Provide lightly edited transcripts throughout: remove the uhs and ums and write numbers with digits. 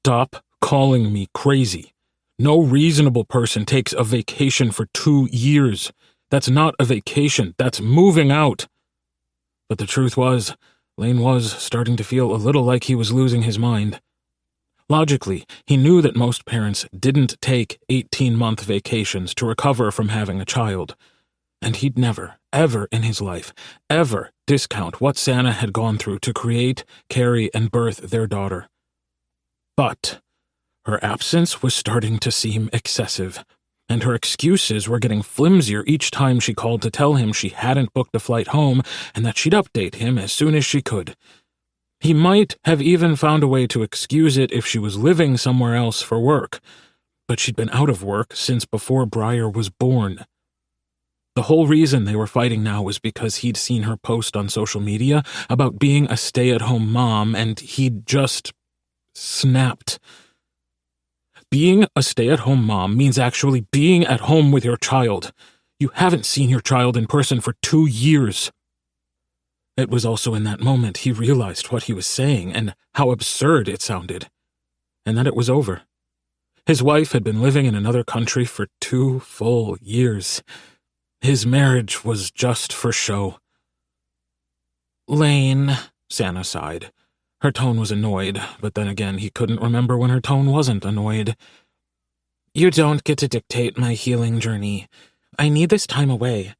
Stop calling me crazy. No reasonable person takes a vacation for 2 years. That's not a vacation. That's moving out. But the truth was, Lane was starting to feel a little like he was losing his mind. Logically, he knew that most parents didn't take 18-month vacations to recover from having a child. And he'd never, ever in his life, ever discount what Santa had gone through to create, carry, and birth their daughter. But her absence was starting to seem excessive, and her excuses were getting flimsier each time she called to tell him she hadn't booked a flight home and that she'd update him as soon as she could. He might have even found a way to excuse it if she was living somewhere else for work, but she'd been out of work since before Briar was born. The whole reason they were fighting now was because he'd seen her post on social media about being a stay-at-home mom, and he'd just snapped. Being a stay-at-home mom means actually being at home with your child. You haven't seen your child in person for 2 years. It was also in that moment he realized what he was saying and how absurd it sounded, and that it was over. His wife had been living in another country for 2 full years. His marriage was just for show. "Lane," Santa sighed. Her tone was annoyed, but then again he couldn't remember when her tone wasn't annoyed. "You don't get to dictate my healing journey. I need this time away.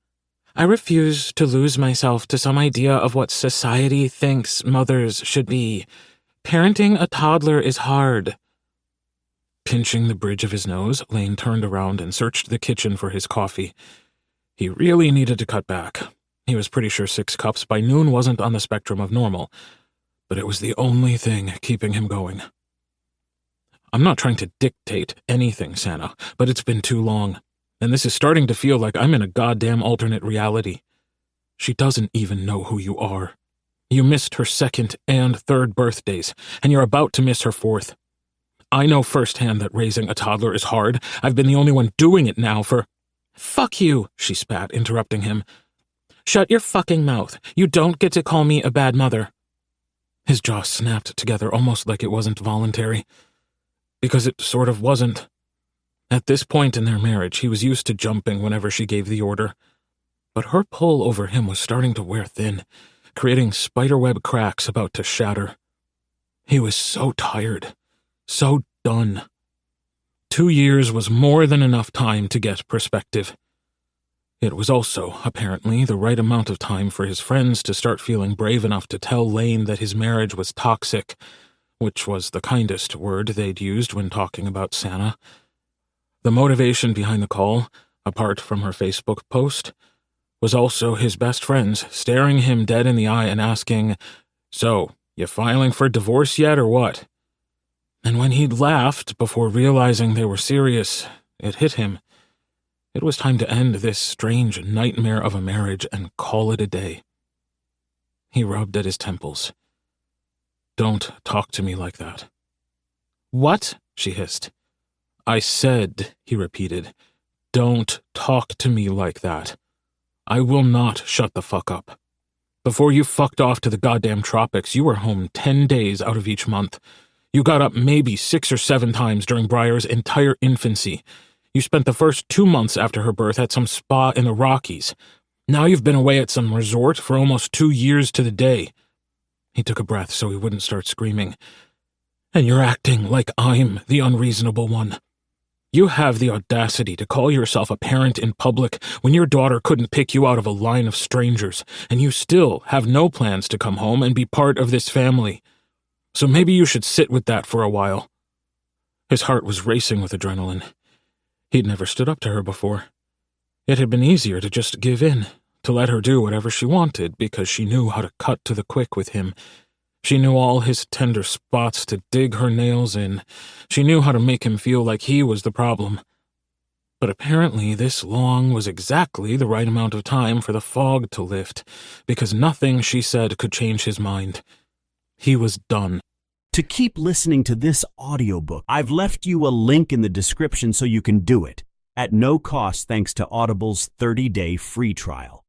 I refuse to lose myself to some idea of what society thinks mothers should be. Parenting a toddler is hard." Pinching the bridge of his nose, Lane turned around and searched the kitchen for his coffee. He really needed to cut back. He was pretty sure 6 cups by noon wasn't on the spectrum of normal, but it was the only thing keeping him going. "I'm not trying to dictate anything, Santa, but it's been too long, and this is starting to feel like I'm in a goddamn alternate reality. She doesn't even know who you are. You missed her 2nd and 3rd birthdays, and you're about to miss her 4th. I know firsthand that raising a toddler is hard. I've been the only one doing it now for—" "Fuck you," she spat, interrupting him. "Shut your fucking mouth. You don't get to call me a bad mother." His jaw snapped together almost like it wasn't voluntary. Because it sort of wasn't. At this point in their marriage, he was used to jumping whenever she gave the order. But her pull over him was starting to wear thin, creating spiderweb cracks about to shatter. He was so tired, so done. 2 years was more than enough time to get perspective. It was also, apparently, the right amount of time for his friends to start feeling brave enough to tell Lane that his marriage was toxic, which was the kindest word they'd used when talking about Santa. The motivation behind the call, apart from her Facebook post, was also his best friends staring him dead in the eye and asking, "So, you filing for divorce yet or what?" And when he'd laughed before realizing they were serious, it hit him. It was time to end this strange nightmare of a marriage and call it a day. He rubbed at his temples. "Don't talk to me like that." "What?" she hissed. "I said," he repeated, "don't talk to me like that. I will not shut the fuck up. Before you fucked off to the goddamn tropics, you were home 10 days out of each month. You got up maybe 6 or 7 times during Briar's entire infancy. You spent the first 2 months after her birth at some spa in the Rockies. Now you've been away at some resort for almost 2 years to the day." He took a breath so he wouldn't start screaming. "And you're acting like I'm the unreasonable one. You have the audacity to call yourself a parent in public when your daughter couldn't pick you out of a line of strangers, and you still have no plans to come home and be part of this family. So maybe you should sit with that for a while." His heart was racing with adrenaline. He'd never stood up to her before. It had been easier to just give in, to let her do whatever she wanted because she knew how to cut to the quick with him. She knew all his tender spots to dig her nails in. She knew how to make him feel like he was the problem. But apparently this long was exactly the right amount of time for the fog to lift, because nothing she said could change his mind. He was done. To keep listening to this audiobook, I've left you a link in the description so you can do it, at no cost thanks to Audible's 30-day free trial.